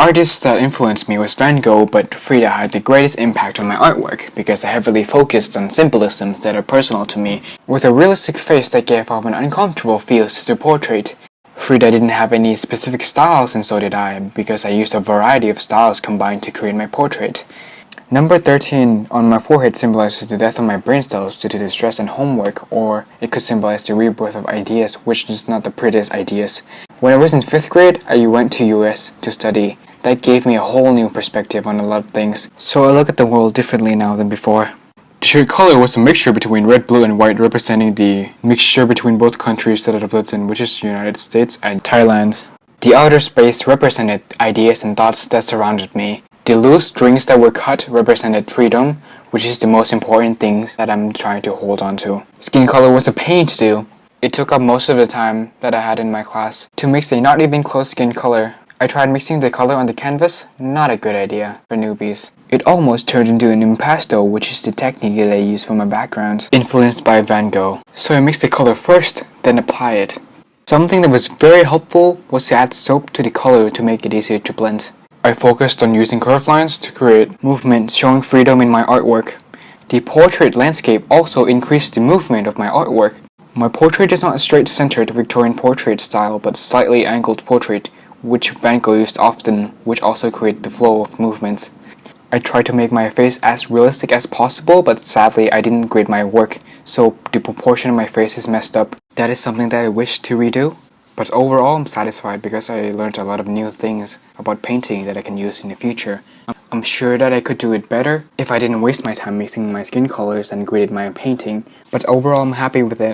artist that influenced me was Van Gogh, but Frida had the greatest impact on my artwork because I heavily focused on symbolisms that are personal to me, with a realistic face that gave off an uncomfortable feel to the portrait. Frida didn't have any specific styles, and so did I, because I used a variety of styles combined to create my portrait. Number 13 on my forehead symbolizes the death of my brain cells due to the stress and homework, or it could symbolize the rebirth of ideas, which is not the prettiest ideas. When I was in 5th grade, I went to US to study. That gave me a whole new perspective on a lot of things, so I look at the world differently now than before. The shirt color was a mixture between red, blue, and white, representing the mixture between both countries that I've lived in, which is United States and Thailand. The outer space represented ideas and thoughts that surrounded me. The loose strings that were cut represented freedom, which is the most important thing that I'm trying to hold on to. Skin color was a pain to do. It took up most of the time that I had in my class. To mix a not even close skin color, I tried mixing the color on the canvas. Not a good idea for newbies. It almost turned into an impasto, which is the technique that I use for my background, influenced by Van Gogh. So I mixed the color first, then apply it. Something that was very helpful was to add soap to the color to make it easier to blend. I focused on using curved lines to create movement, showing freedom in my artwork. The portrait landscape also increased the movement of my artwork. My portrait is not a straight-centered Victorian portrait style, but slightly angled portrait, which Van Gogh used often, which also created the flow of movements. I tried to make my face as realistic as possible, but sadly I didn't grade my work, so the proportion of my face is messed up. That is something that I wish to redo. But overall, I'm satisfied because I learned a lot of new things about painting that I can use in the future. I'm sure that I could do it better if I didn't waste my time mixing my skin colors and graded my painting, but overall I'm happy with it.